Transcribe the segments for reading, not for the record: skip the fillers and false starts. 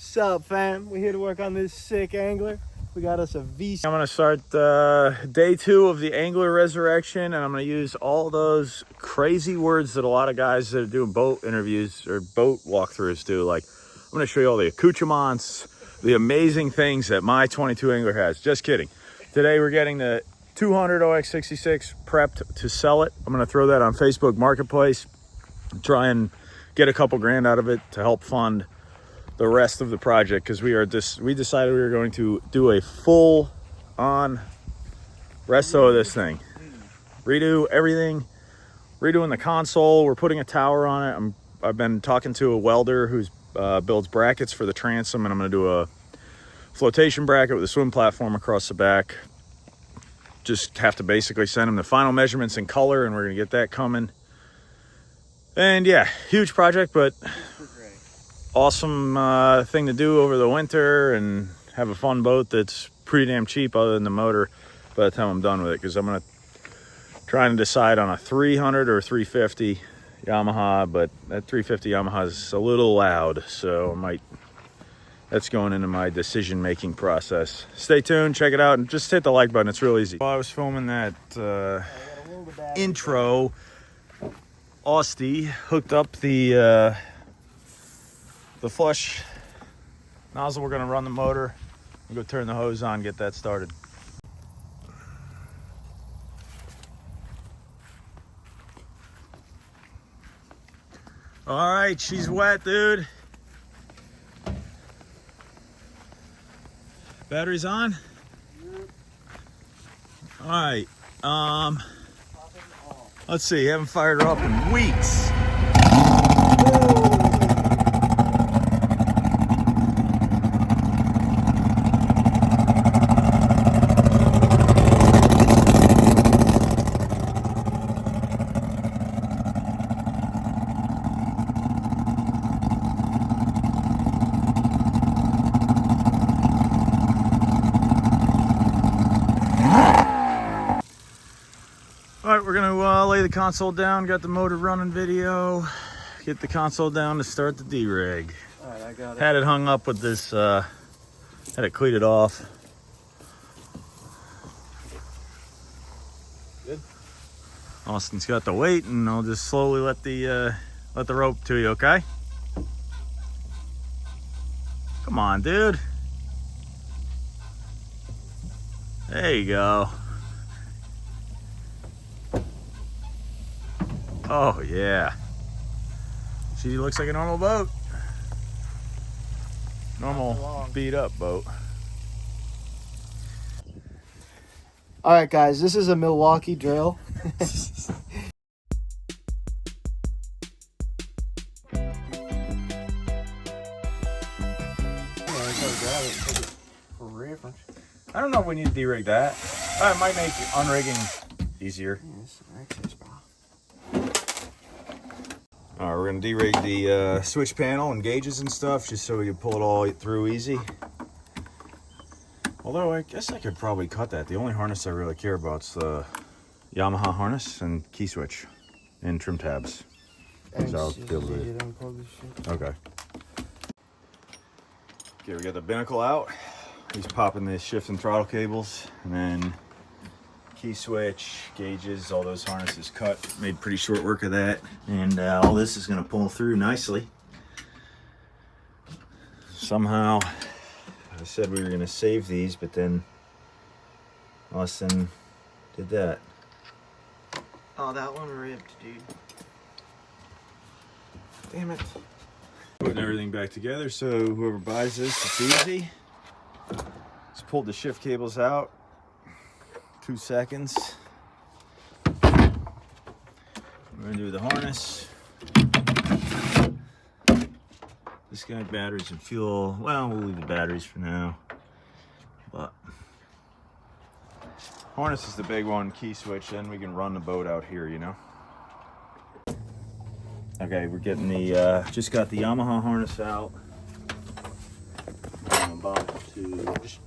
What's up, fam? We're here to work on this sick angler. We got us a V. I'm gonna start day 2 of the angler resurrection, and I'm gonna use all those crazy words that a lot of guys that are doing boat interviews or boat walkthroughs do. Like, I'm gonna show you all the accoutrements, the amazing things that my 22 angler has. Just kidding. Today we're getting the 200 OX66 prepped to sell it. I'm gonna throw that on Facebook Marketplace, try and get a couple grand out of it to help fund the rest of the project, because we decided we were going to do a full on resto of this thing, redo everything, redoing the console. We're putting a tower on it. I've been talking to a welder who's builds brackets for the transom, and I'm going to do a flotation bracket with a swim platform across the back. Just have to basically send him the final measurements in color, and we're going to get that coming. And yeah, huge project, but awesome thing to do over the winter and have a fun boat that's pretty damn cheap other than the motor by the time I'm done with it, because I'm going to try and decide on a 300 or 350 Yamaha, but that 350 Yamaha is a little loud, so that's going into my decision making process. Stay tuned, check it out, and just hit the like button. It's real easy. While I was filming that intro, Austie hooked up the flush nozzle. We're gonna run the motor and go turn the hose on, get that started. All right, she's wet, dude. Battery's on? All right, let's see, haven't fired her up in weeks. All right, we're gonna lay the console down. Got the motor running video. Get the console down to start the D-rig. All right, I got it. Had it hung up with this, had it cleated off. Good. Austin's got the weight, and I'll just slowly let the rope to you, okay? Come on, dude. There you go. Oh yeah, she looks like a normal boat, normal beat up boat. All right, guys, this is a Milwaukee drill. I don't know if we need to de-rig that. It might make unrigging easier. All right, we're gonna de-rig the switch panel and gauges and stuff, just so we can pull it all through easy. Although I guess I could probably cut that. The only harness I really care about is the Yamaha harness and key switch and trim tabs. So okay. Okay, we got the binnacle out. He's popping the shift and throttle cables, and then key switch, gauges, all those harnesses cut. Made pretty short work of that, and all this is going to pull through nicely. Somehow I said we were going to save these, but then Austin did that. Oh, that one ripped, dude. Damn it. Putting everything back together so whoever buys this, it's easy. Just pulled the shift cables out. 2 seconds. We're gonna do the harness. Disconnect batteries and fuel. Well, we'll leave the batteries for now. But harness is the big one, key switch, then we can run the boat out here, you know. Okay, we're getting the, just got the Yamaha harness out. I'm about to, just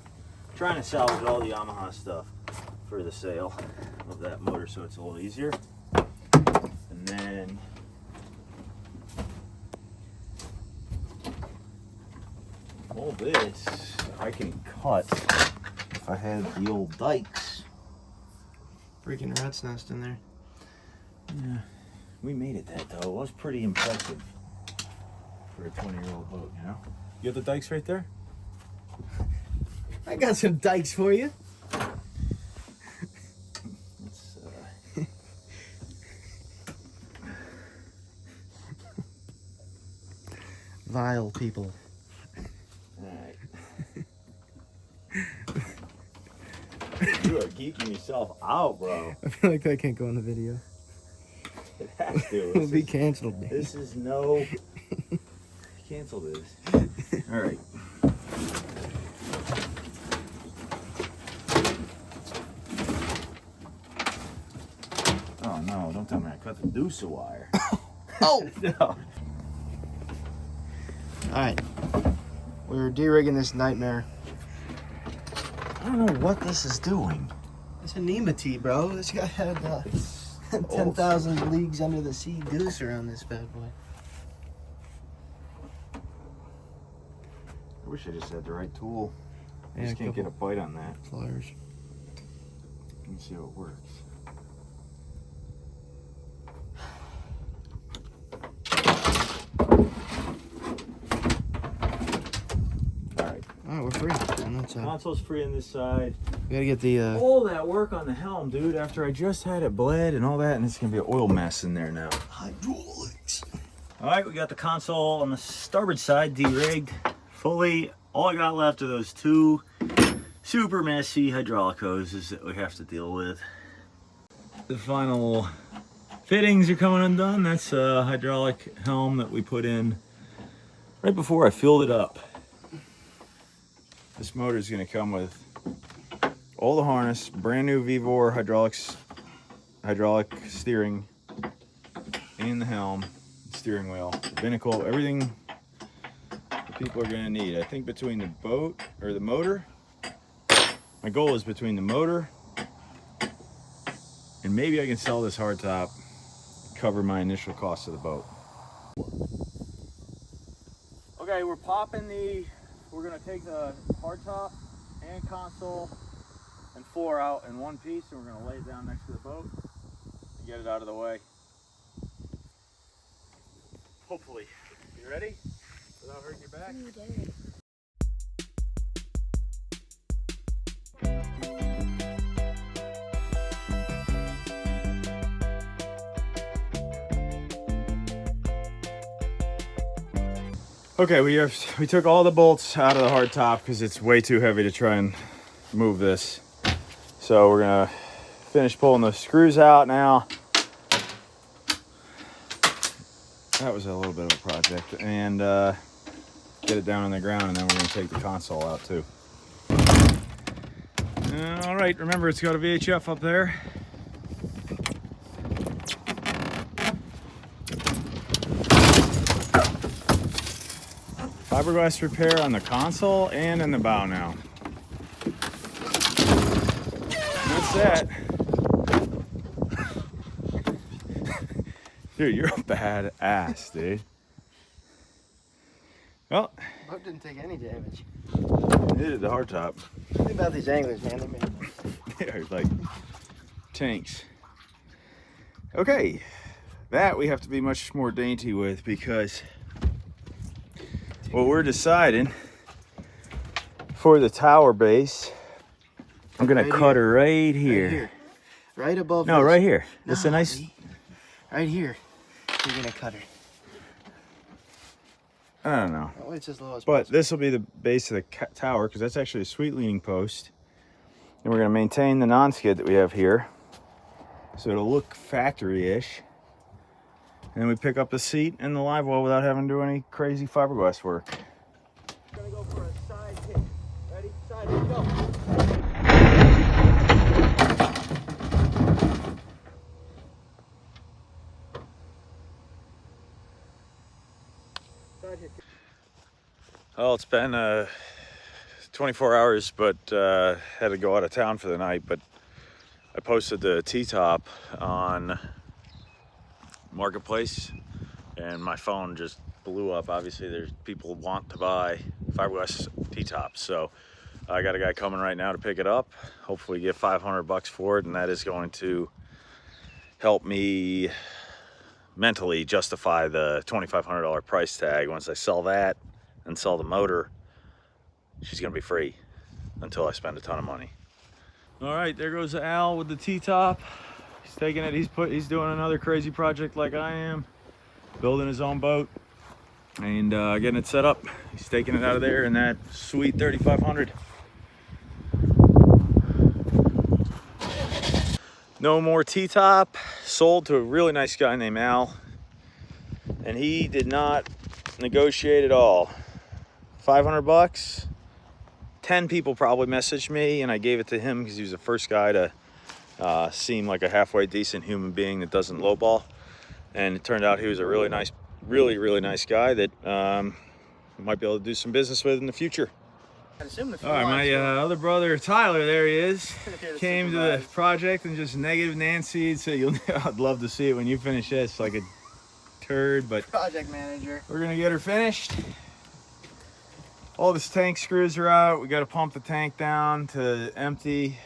trying to salvage all the Yamaha stuff for the sale of that motor so it's a little easier. And then all this I can cut if I had the old dikes. Freaking rat's nest in there. Yeah, we made it that though. It was pretty impressive for a 20-year-old boat, you know? You got the dikes right there? I got some dikes for you. It's, Vile people. Alright. You are geeking yourself out, bro. I feel like that can't go in the video. It has to. It'll be canceled. This is no... Cancel this. Alright. Oh no, don't tell me I cut the deuce of wire. Oh! No. Alright. We're de-rigging this nightmare. I don't know what this is doing. It's a Nemati, bro. This guy had 10,000 leagues under the sea goose around this bad boy. I wish I just had the right tool. I Yeah, just can't get a bite on that. Pliers. Let me see how it works. Alright. Alright, we're free on that side. Console's free on this side. We gotta get the All that work on the helm, dude, after I just had it bled and all that, and it's gonna be an oil mess in there now. hydraulics. Alright, we got the console on the starboard side de-rigged fully. All I got left are those two super messy hydraulic hoses that we have to deal with. The final fittings are coming undone. That's a hydraulic helm that we put in right before I filled it up. This motor is going to come with all the harness, brand new Vivor hydraulic steering, and the helm, steering wheel, binnacle, everything that people are going to need. I think between the boat or the motor, my goal is between the motor and maybe I can sell this hardtop, cover my initial cost of the boat. Okay, we're gonna take the hardtop and console and floor out in one piece, and we're gonna lay it down next to the boat and get it out of the way. Hopefully. You ready? Without hurting your back? Okay, we took all the bolts out of the hardtop because it's way too heavy to try and move this. So we're gonna finish pulling the screws out now. That was a little bit of a project, and get it down on the ground, and then we're gonna take the console out too. All right, remember it's got a VHF up there. Fiberglass repair on the console and in the bow now. And that's that. Dude, you're a bad ass, dude. Well, Boat didn't take any damage. it is the hardtop. Think about these anglers, man. They're like tanks. Okay, that we have to be much more dainty with, because what we're deciding for the tower base, I'm gonna cut her right here. Right above. No, this. right here. It's No, a nice. see? Right here. You're gonna cut her. I don't know. Oh, it's as low as But possible. this will be the base of the tower, because that's actually a sweet leaning post. And we're gonna maintain the non-skid that we have here, so it'll look factory-ish. And then we pick up the seat and the live well without having to do any crazy fiberglass work. We're gonna go for a side kick. Ready? Side kick, go. Side kick. Well, it's been 24 hours, but had to go out of town for the night. But I posted the TTOP on Marketplace, and my phone just blew up. Obviously, there's people want to buy fiberglass T-tops. So I got a guy coming right now to pick it up. Hopefully get 500 bucks for it, and that is going to help me mentally justify the $2,500 price tag. Once I sell that and sell the motor, she's gonna be free until I spend a ton of money. All right, there goes Al with the T-top. He's taking it, he's doing another crazy project like I am, building his own boat and getting it set up. He's taking it out of there in that sweet 3500. No more T-top, sold to a really nice guy named Al, and he did not negotiate at all. 500 bucks. 10 people probably messaged me, and I gave it to him because he was the first guy to seem like a halfway decent human being that doesn't lowball. And it turned out he was a really nice, really nice guy that might be able to do some business with in the future. All right, my other brother Tyler, there he is, came to the project and just negative Nancy'd. So I'd love to see it when you finish this, like a turd, but Project manager. we're gonna get her finished. All this tank screws are out. We got to pump the tank down to empty.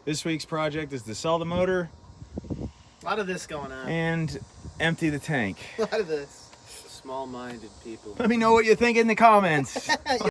This week's project is to sell the motor. A lot of this going on. And empty the tank. A lot of this. Small-minded people. Let me know what you think in the comments.